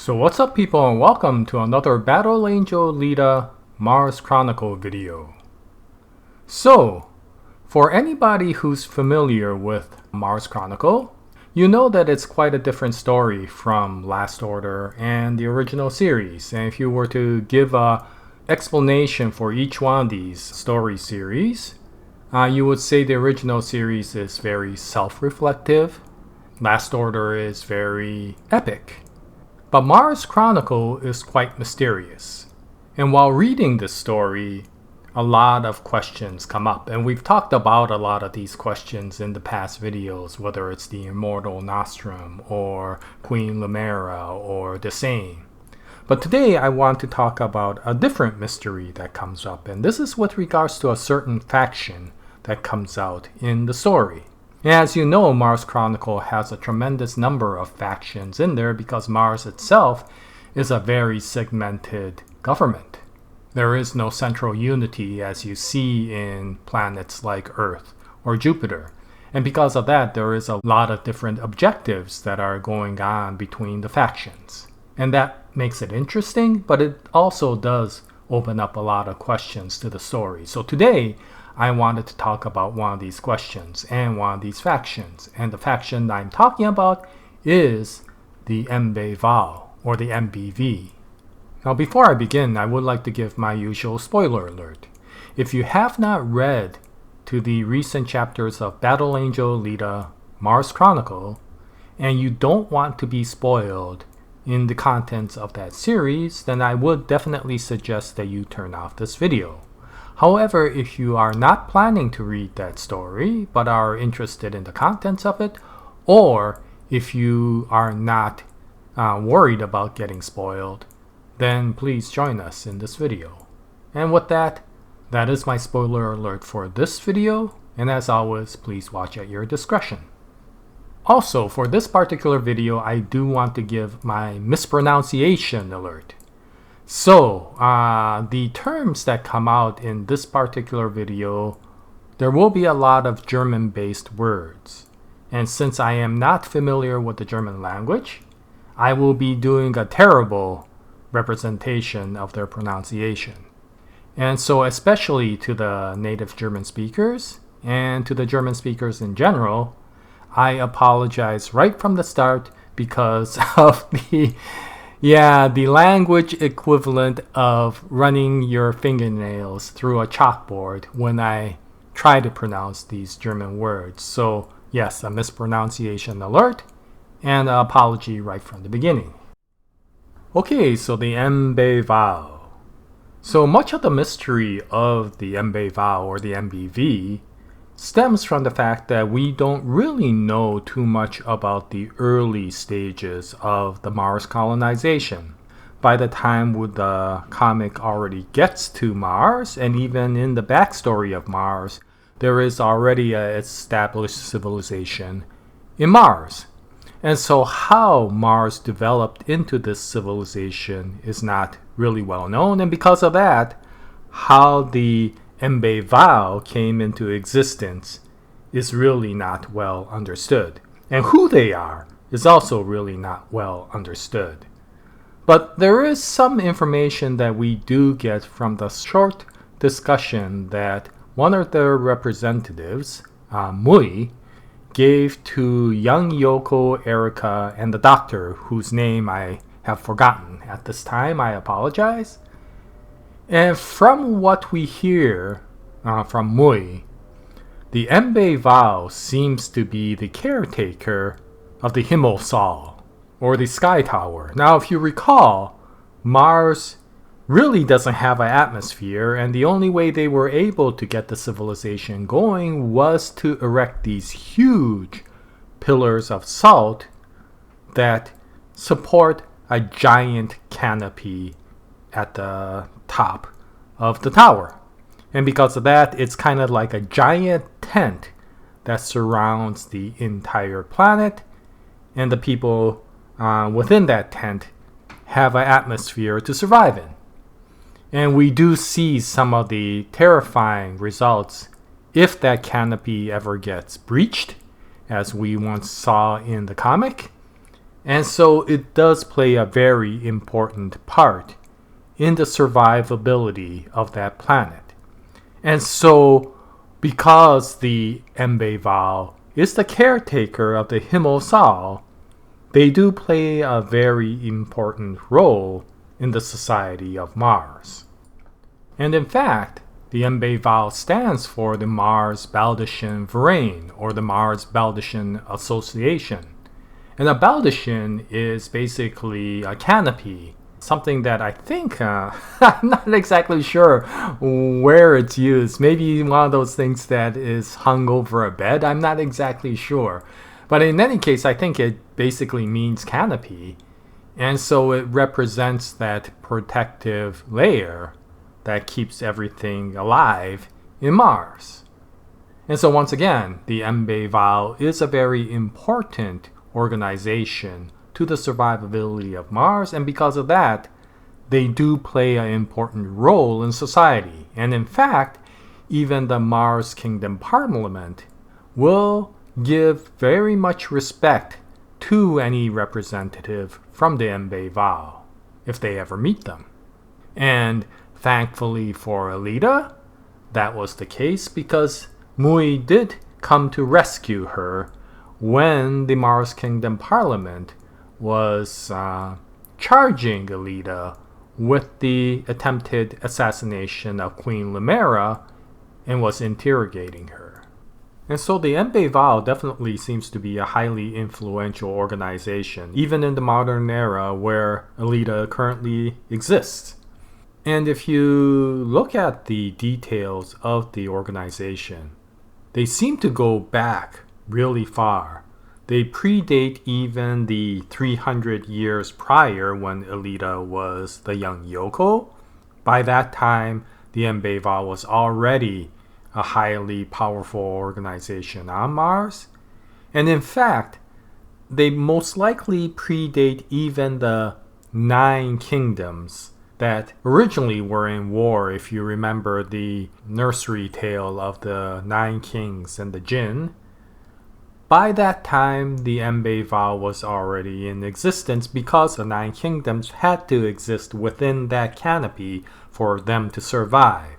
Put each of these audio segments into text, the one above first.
So what's up people, and welcome to another Battle Angel Alita Mars Chronicle video. So, for anybody who's familiar with Mars Chronicle, you know that it's quite a different story from Last Order and the original series. And if you were to give a explanation for each one of these story series, you would say the original series is very self-reflective. Last Order is very epic. But Mars Chronicle is quite mysterious. And while reading this story, a lot of questions come up. And we've talked about a lot of these questions in the past videos, whether it's the Immortal Nostrum, or Queen Lumera, or the Same. But today I want to talk about a different mystery that comes up. And this is with regards to a certain faction that comes out in the story. As you know, Mars Chronicle has a tremendous number of factions in there because Mars itself is a very segmented government. There is no central unity as you see in planets like Earth or Jupiter. And because of that, there is a lot of different objectives that are going on between the factions. And that makes it interesting, but it also does open up a lot of questions to the story. So today, I wanted to talk about one of these questions and one of these factions. And the faction I'm talking about is the MBV, or the MBV. Now before I begin, I would like to give my usual spoiler alert. If you have not read to the recent chapters of Battle Angel Alita, Mars Chronicle, and you don't want to be spoiled in the contents of that series, then I would definitely suggest that you turn off this video. However, if you are not planning to read that story, but are interested in the contents of it, or if you are not worried about getting spoiled, then please join us in this video. And with that, that is my spoiler alert for this video, and as always, please watch at your discretion. Also, for this particular video, I do want to give my mispronunciation alert. So, the terms that come out in this particular video, there will be a lot of German-based words. And since I am not familiar with the German language, I will be doing a terrible representation of their pronunciation. And so, especially to the native German speakers, and to the German speakers in general, I apologize right from the start because of the language equivalent of running your fingernails through a chalkboard when I try to pronounce these German words. So yes, a mispronunciation alert and an apology right from the beginning. Okay, so the MBV. So much of the mystery of the MBV or the MBV stems from the fact that we don't really know too much about the early stages of the Mars colonization. By the time the comic already gets to Mars, and even in the backstory of Mars, there is already an established civilization in Mars. And so how Mars developed into this civilization is not really well known, and because of that, how the MBV came into existence is really not well understood. And who they are is also really not well understood. But there is some information that we do get from the short discussion that one of their representatives, Mui, gave to young Yoko, Erica, and the doctor, whose name I have forgotten at this time. I apologize. And from what we hear from Mui, the MBV seems to be the caretaker of the Himmelsaal, or the Sky Tower. Now, if you recall, Mars really doesn't have an atmosphere, and the only way they were able to get the civilization going was to erect these huge pillars of salt that support a giant canopy at the top of the tower. And because of that, it's kind of like a giant tent that surrounds the entire planet, and the people within that tent have an atmosphere to survive in. And we do see some of the terrifying results if that canopy ever gets breached, as we once saw in the comic. And so it does play a very important part in the survivability of that planet. And so, because the MBV is the caretaker of the Himmelsal, they do play a very important role in the society of Mars. And in fact, the MBV stands for the Mars Baldician Verein, or the Mars Baldician Association. And a Baldician is basically a canopy, something that I think, I'm not exactly sure where it's used. Maybe one of those things that is hung over a bed. I'm not exactly sure. But in any case, I think it basically means canopy. And so it represents that protective layer that keeps everything alive in Mars. And so once again, the MBV is a very important organization to the survivability of Mars, and because of that, they do play an important role in society. And in fact, even the Mars Kingdom Parliament will give very much respect to any representative from the MBV if they ever meet them. And thankfully for Alita, that was the case because Mui did come to rescue her when the Mars Kingdom Parliament was charging Alita with the attempted assassination of Queen Limera and was interrogating her. And so the MBV definitely seems to be a highly influential organization, even in the modern era where Alita currently exists. And if you look at the details of the organization, they seem to go back really far. They predate even the 300 years prior when Alita was the young Yoko. By that time, the MBV was already a highly powerful organization on Mars. And in fact, they most likely predate even the 9 kingdoms that originally were in war, if you remember the nursery tale of the 9 kings and the Jinn. By that time, the MBV was already in existence because the 9 kingdoms had to exist within that canopy for them to survive.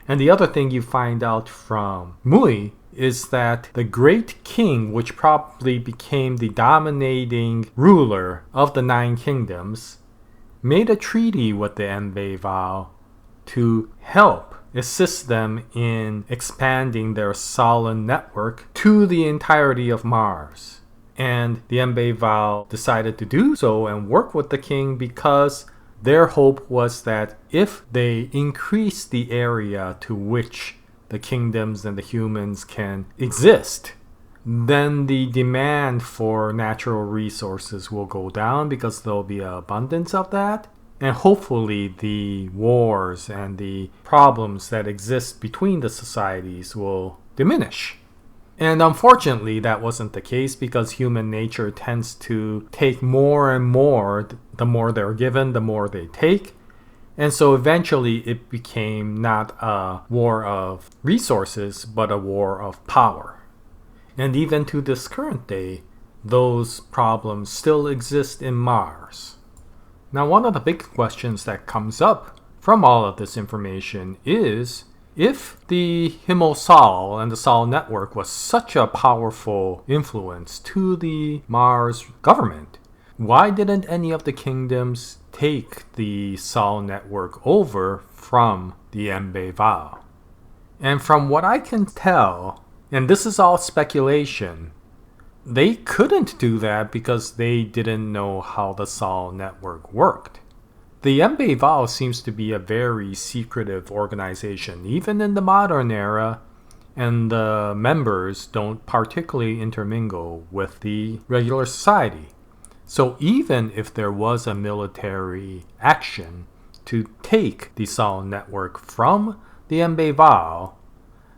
And the other thing you find out from Mui is that the Great King, which probably became the dominating ruler of the 9 kingdoms, made a treaty with the MBV to help assist them in expanding their solid network to the entirety of Mars. And the MBV decided to do so and work with the king because their hope was that if they increase the area to which the kingdoms and the humans can exist, then the demand for natural resources will go down because there'll be an abundance of that. And hopefully the wars and the problems that exist between the societies will diminish. And unfortunately, that wasn't the case because human nature tends to take more and more. The more they're given, the more they take. And so eventually it became not a war of resources, but a war of power. And even to this current day, those problems still exist in Mars. Now, one of the big questions that comes up from all of this information is, if the Himmelsal and the Sol network was such a powerful influence to the Mars government, why didn't any of the kingdoms take the Sol network over from the MBV? And from what I can tell, and this is all speculation, they couldn't do that because they didn't know how the Sol network worked. The MBV seems to be a very secretive organization, even in the modern era, and the members don't particularly intermingle with the regular society. So even if there was a military action to take the Sol network from the MBV,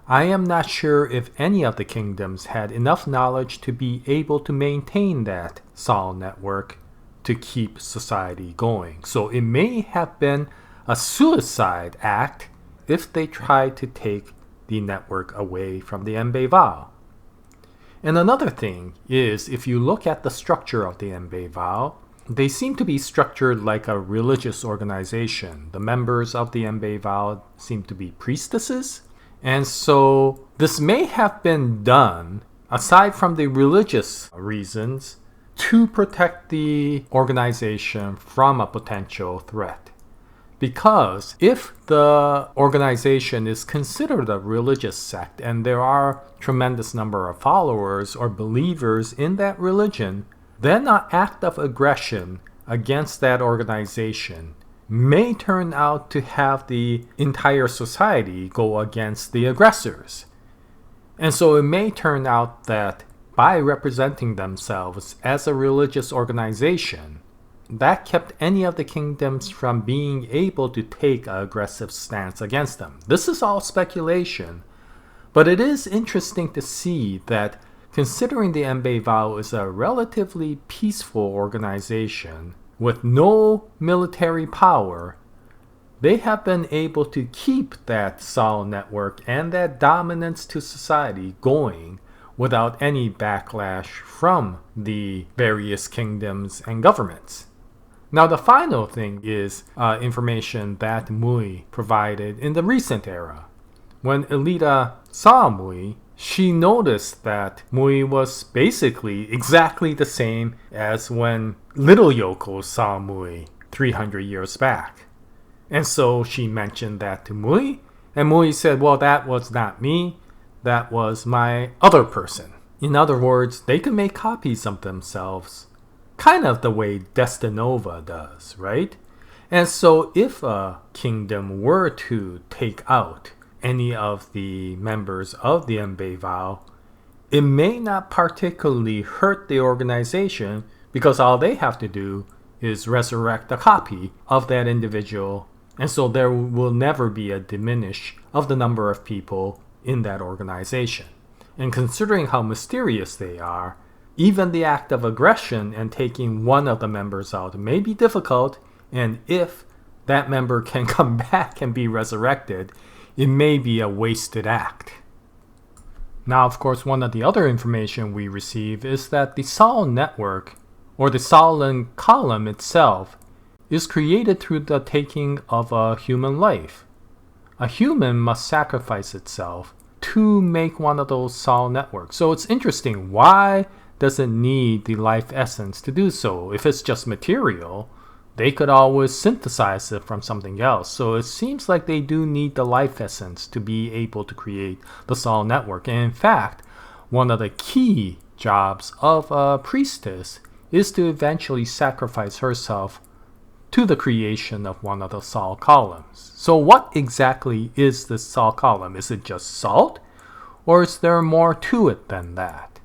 I am not sure if any of the kingdoms had enough knowledge to be able to maintain that Sol network to keep society going. So it may have been a suicide act if they tried to take the network away from the MBV. And another thing is, if you look at the structure of the MBV, they seem to be structured like a religious organization. The members of the MBV seem to be priestesses. And so this may have been done, aside from the religious reasons, to protect the organization from a potential threat. Because if the organization is considered a religious sect and there are tremendous number of followers or believers in that religion, then an act of aggression against that organization may turn out to have the entire society go against the aggressors. And so it may turn out that by representing themselves as a religious organization, that kept any of the kingdoms from being able to take an aggressive stance against them. This is all speculation, but it is interesting to see that considering the MBV is a relatively peaceful organization with no military power, they have been able to keep that Sol network and that dominance to society going without any backlash from the various kingdoms and governments. Now, the final thing is information that Mui provided in the recent era. When Alita saw Mui, she noticed that Mui was basically exactly the same as when little Yoko saw Mui 300 years back. And so she mentioned that to Mui, and Mui said, well, that was not me, that was my other person. In other words, they can make copies of themselves, kind of the way Destinova does, right? And so if a kingdom were to take out any of the members of the MBV, it may not particularly hurt the organization because all they have to do is resurrect a copy of that individual, and so there will never be a diminish of the number of people in that organization. And considering how mysterious they are, even the act of aggression and taking one of the members out may be difficult, and if that member can come back and be resurrected, it may be a wasted act. Now, of course, one of the other information we receive is that the Sol network, or the Sol column itself, is created through the taking of a human life. A human must sacrifice itself to make one of those Sol networks. So it's interesting, why does it need the life essence to do so? If it's just material, they could always synthesize it from something else. So it seems like they do need the life essence to be able to create the Sol network. And in fact, one of the key jobs of a priestess is to eventually sacrifice herself to the creation of one of the Sol columns. So what exactly is the Sol column? Is it just salt? Or is there more to it than that?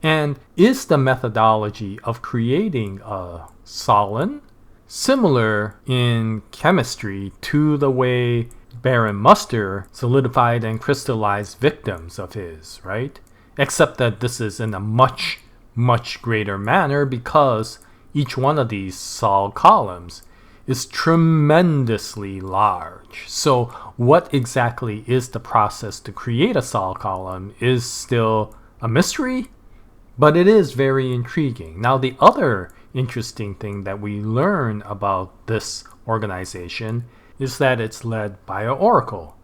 And is the methodology of creating a solon similar in chemistry to the way Baron Muster solidified and crystallized victims of his, right? Except that this is in a much, much greater manner because each one of these Sol columns is tremendously large. So what exactly is the process to create a Sol column is still a mystery, but it is very intriguing. Now, the other interesting thing that we learn about this organization is that it's led by an oracle.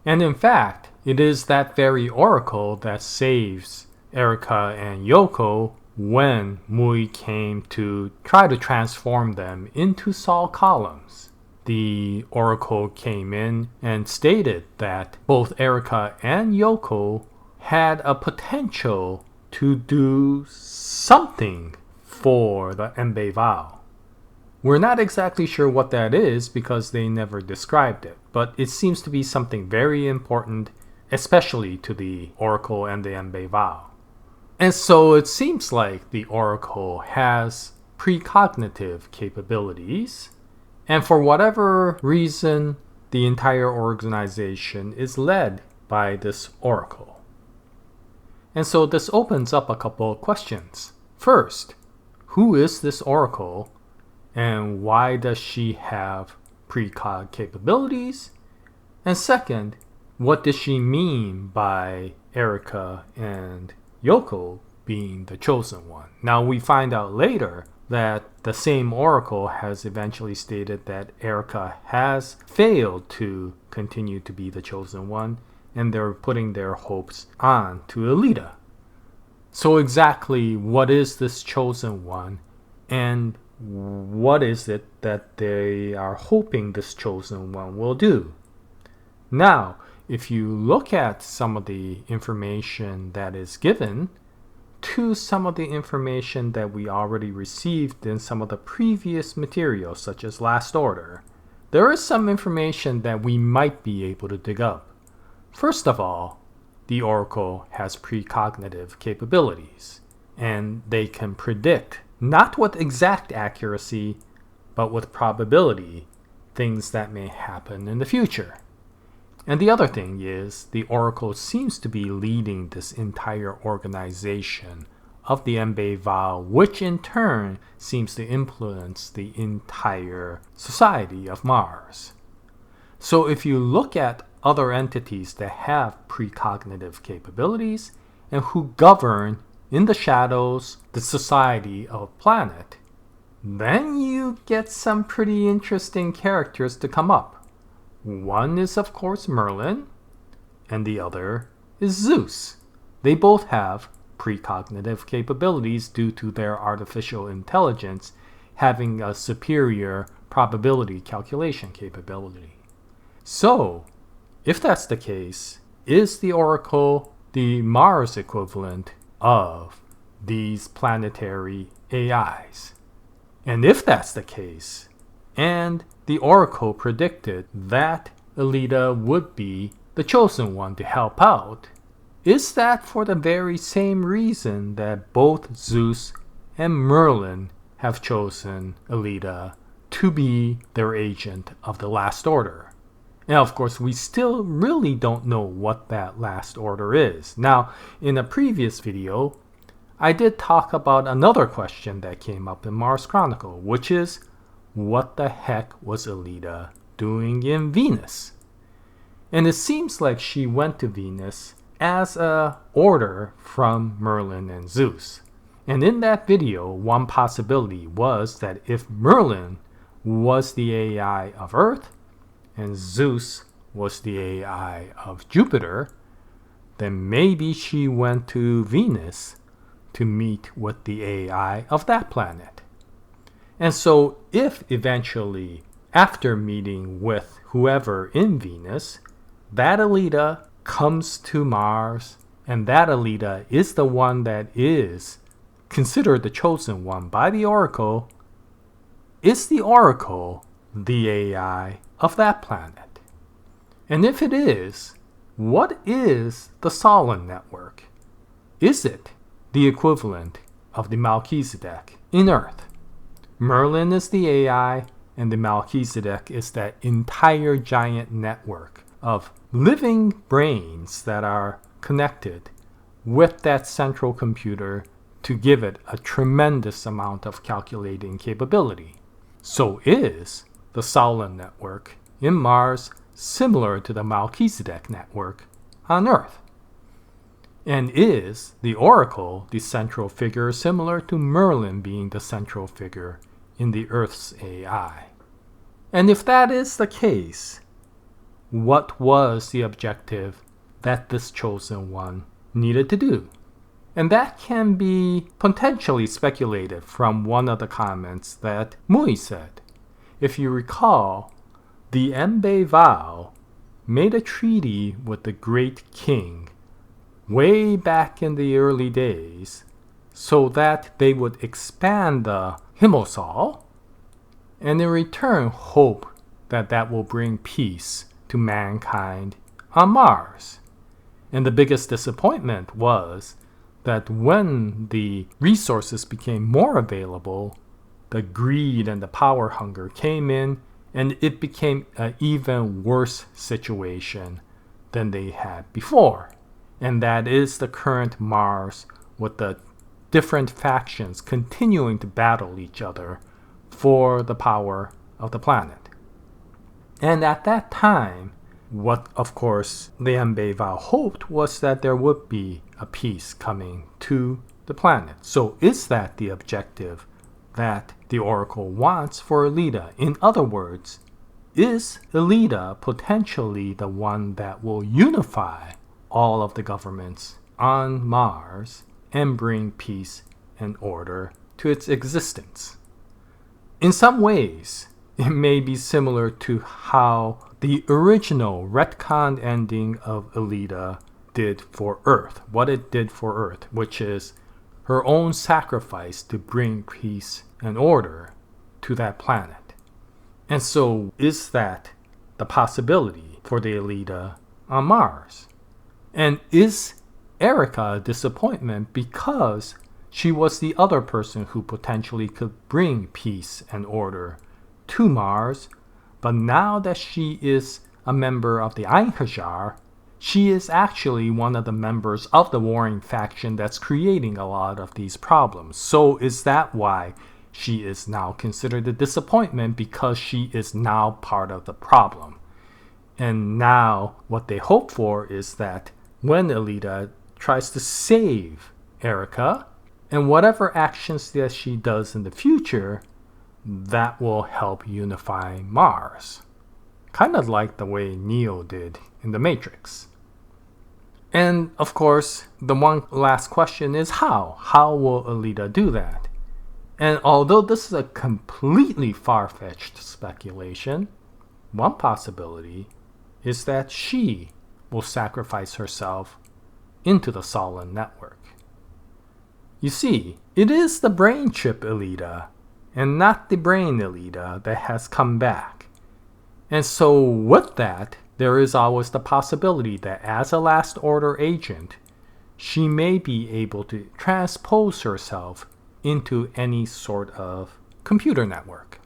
And in fact, it is that very oracle that saves Erika and Yoko when Mui came to try to transform them into Sol columns. The oracle came in and stated that both Erika and Yoko had a potential to do something for the MBV. We're not exactly sure what that is because they never described it, but it seems to be something very important, especially to the oracle and the MBV. And so it seems like the oracle has precognitive capabilities, and for whatever reason, the entire organization is led by this oracle. And so this opens up a couple of questions. First, who is this oracle, and why does she have precog capabilities? And second, what does she mean by Erika and Yoko being the chosen one. Now we find out later that the same oracle has eventually stated that Erica has failed to continue to be the chosen one, and they're putting their hopes on to Alita. So exactly what is this chosen one, and what is it that they are hoping this chosen one will do? Now, if you look at some of the information that is given to some of the information that we already received in some of the previous materials, such as Last Order, there is some information that we might be able to dig up. First of all, the Oracle has precognitive capabilities, and they can predict, not with exact accuracy, but with probability, things that may happen in the future. And the other thing is, the Oracle seems to be leading this entire organization of the MBV, which in turn seems to influence the entire society of Mars. So if you look at other entities that have precognitive capabilities and who govern in the shadows the society of a planet, then you get some pretty interesting characters to come up. One is, of course, Merlin, and the other is Zeus. They both have precognitive capabilities due to their artificial intelligence having a superior probability calculation capability. So, if that's the case, is the Oracle the Mars equivalent of these planetary AIs? And if that's the case, and the Oracle predicted that Alita would be the chosen one to help out, is that for the very same reason that both Zeus and Merlin have chosen Alita to be their agent of the Last Order? Now, of course, we still really don't know what that Last Order is. Now, in a previous video, I did talk about another question that came up in Mars Chronicle, which is, what the heck was Alita doing in Venus? And it seems like she went to Venus as an order from Merlin and Zeus. And in that video, one possibility was that if Merlin was the AI of Earth and Zeus was the AI of Jupiter, then maybe she went to Venus to meet with the AI of that planet. And so if eventually, after meeting with whoever in Venus, that Alita comes to Mars, and that Alita is the one that is considered the chosen one by the Oracle, is the Oracle the AI of that planet? And if it is, what is the Solon network? Is it the equivalent of the Melchizedek in Earth? Merlin is the AI, and the Melchizedek is that entire giant network of living brains that are connected with that central computer to give it a tremendous amount of calculating capability. So is the Solon network in Mars similar to the Melchizedek network on Earth? And is the Oracle the central figure similar to Merlin being the central figure in the Earth's AI? And if that is the case, what was the objective that this chosen one needed to do? And that can be potentially speculated from one of the comments that Mui said. If you recall, the MBV made a treaty with the Great King way back in the early days so that they would expand the Himmelsal and in return hope that that will bring peace to mankind on Mars. And the biggest disappointment was that when the resources became more available, the greed and the power hunger came in, and it became an even worse situation than they had before. And that is the current Mars, with the different factions continuing to battle each other for the power of the planet. And at that time, what of course the MBV hoped was that there would be a peace coming to the planet. So is that the objective that the Oracle wants for Alita? In other words, is Alita potentially the one that will unify all of the governments on Mars and bring peace and order to its existence? In some ways, it may be similar to how the original retconned ending of Alita did for Earth, what it did for Earth, which is her own sacrifice to bring peace and order to that planet. And so is that the possibility for the Alita on Mars? And is Erica a disappointment because she was the other person who potentially could bring peace and order to Mars, but now that she is a member of the Einherjar, she is actually one of the members of the warring faction that's creating a lot of these problems. So is that why she is now considered a disappointment, because she is now part of the problem? And now what they hope for is that when Alita tries to save Erica, and whatever actions that she does in the future, that will help unify Mars. Kind of like the way Neo did in The Matrix. And of course, the one last question is how? How will Alita do that? And although this is a completely far-fetched speculation, one possibility is that she will sacrifice herself into the Solon network. You see, it is the brain chip Alita and not the brain Alita that has come back. And so with that, there is always the possibility that as a Last Order agent, she may be able to transpose herself into any sort of computer network.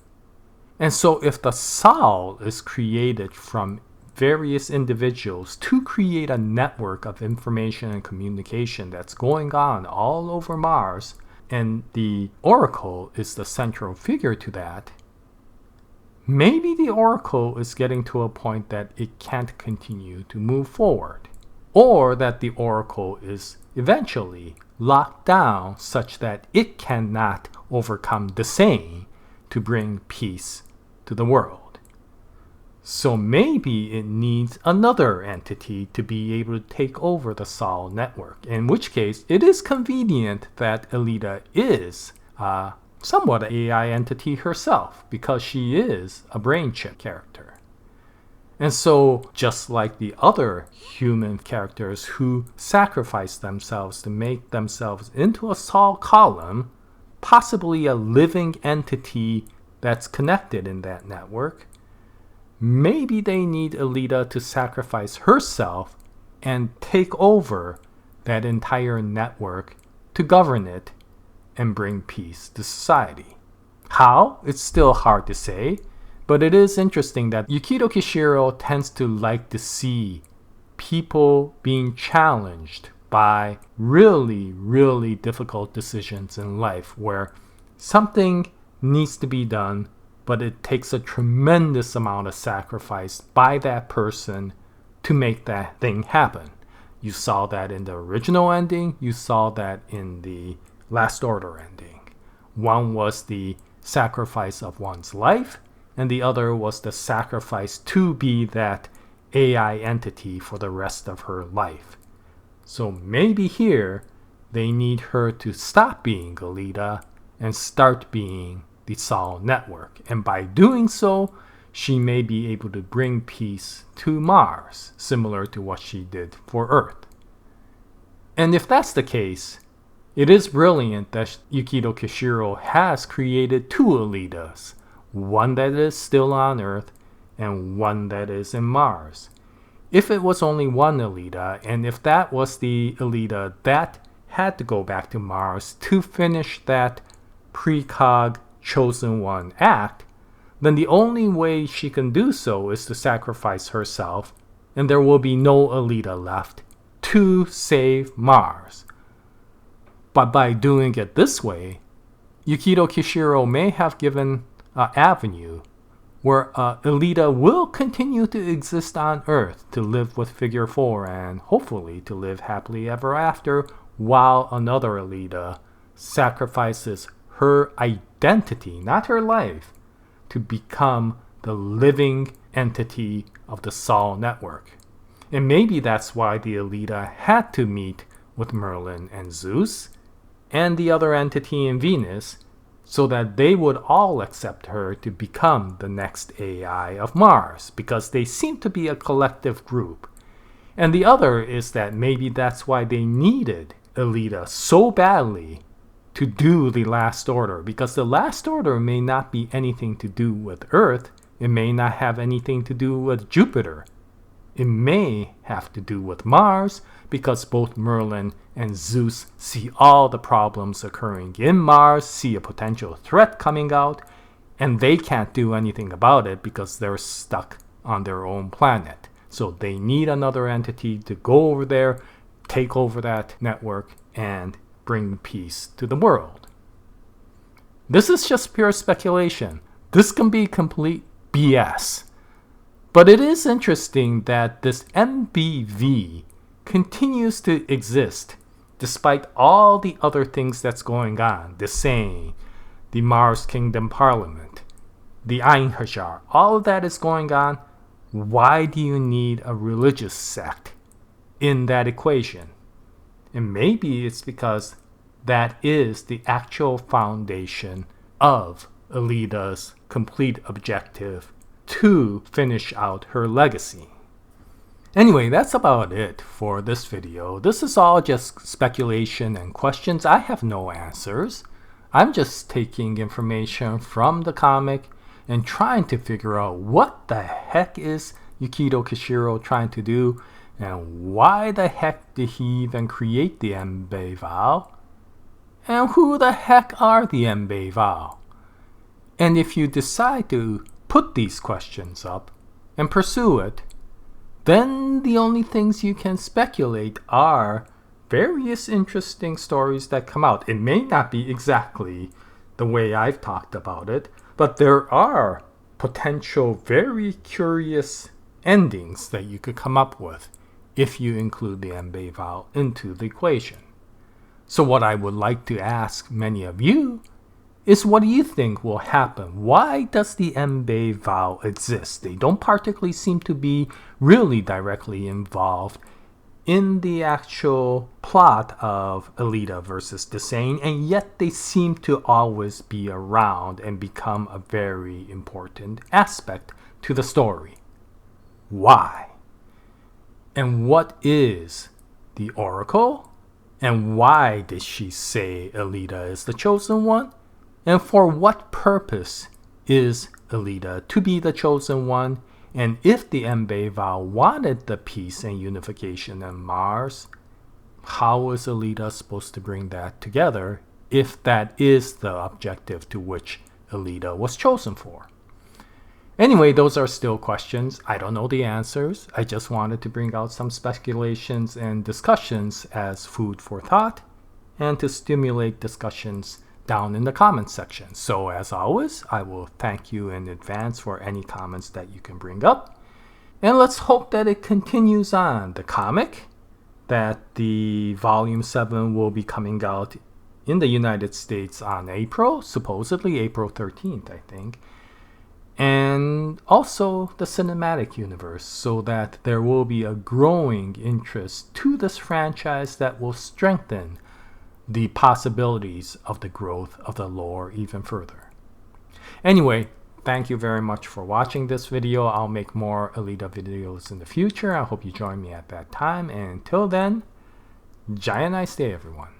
And so if the Sol is created from various individuals to create a network of information and communication that's going on all over Mars, and the Oracle is the central figure to that, maybe the Oracle is getting to a point that it can't continue to move forward, or that the Oracle is eventually locked down such that it cannot overcome the Sane to bring peace to the world. So maybe it needs another entity to be able to take over the Sol network, in which case it is convenient that Alita is somewhat an AI entity herself, because she is a brain chip character. And so, just like the other human characters who sacrifice themselves to make themselves into a Sol column, possibly a living entity that's connected in that network, maybe they need Alita to sacrifice herself and take over that entire network to govern it and bring peace to society. How? It's still hard to say, but it is interesting that Yukito Kishiro tends to like to see people being challenged by really, really difficult decisions in life where something needs to be done, but it takes a tremendous amount of sacrifice by that person to make that thing happen. You saw that in the original ending, you saw that in the Last Order ending. One was the sacrifice of one's life, and the other was the sacrifice to be that AI entity for the rest of her life. So maybe here, they need her to stop being Alita and start being the Sol network. And by doing so, she may be able to bring peace to Mars, similar to what she did for Earth. And if that's the case, it is brilliant that Yukito Kishiro has created two Alitas, one that is still on Earth and one that is in Mars. If it was only one Alita, and if that was the Alita that had to go back to Mars to finish that precog Chosen One act, then the only way she can do so is to sacrifice herself, and there will be no Alita left to save Mars. But by doing it this way, Yukito Kishiro may have given an avenue where Alita will continue to exist on Earth to live with Figure 4 and hopefully to live happily ever after, while another Alita sacrifices her identity, not her life, to become the living entity of the Sol network. And maybe that's why the Alita had to meet with Merlin and Zeus and the other entity in Venus, so that they would all accept her to become the next AI of Mars, because they seem to be a collective group. And the other is that maybe that's why they needed Alita so badly to do the Last Order, because the Last Order may not be anything to do with Earth, it may not have anything to do with Jupiter. It may have to do with Mars, because both Merlin and Zeus see all the problems occurring in Mars, see a potential threat coming out, and they can't do anything about it because they're stuck on their own planet. So they need another entity to go over there, take over that network, and bring peace to the world. This is just pure speculation. This can be complete BS. But it is interesting that this MBV continues to exist despite all the other things that's going on. The Sane, the Mars Kingdom Parliament, the Einherjar, all of that is going on. Why do you need a religious sect in that equation? And maybe it's because that is the actual foundation of Alita's complete objective to finish out her legacy. Anyway, that's about it for this video. This is all just speculation and questions. I have no answers. I'm just taking information from the comic and trying to figure out what the heck is Yukito Kishiro trying to do, and why the heck did he even create the MBV, and who the heck are the MBV? And if you decide to put these questions up and pursue it, then the only things you can speculate are various interesting stories that come out. It may not be exactly the way I've talked about it, but there are potential very curious endings that you could come up with if you include the MBV into the equation. So what I would like to ask many of you is, what do you think will happen? Why does the MBV exist? They don't particularly seem to be really directly involved in the actual plot of Alita versus Desane, and yet they seem to always be around and become a very important aspect to the story. Why? And what is the Oracle? And why did she say Alita is the chosen one? And for what purpose is Alita to be the chosen one? And if the MBV wanted the peace and unification on Mars, how is Alita supposed to bring that together if that is the objective to which Alita was chosen for? Anyway, those are still questions. I don't know the answers. I just wanted to bring out some speculations and discussions as food for thought and to stimulate discussions down in the comments section. So as always, I will thank you in advance for any comments that you can bring up. And let's hope that it continues on. The comic, that the volume 7 will be coming out in the United States on April, supposedly April 13th, I think. And also the cinematic universe, so that there will be a growing interest to this franchise that will strengthen the possibilities of the growth of the lore even further. Anyway, thank you very much for watching this video. I'll make more Alita videos in the future. I hope you join me at that time. And until then, Jaya, nice day, everyone.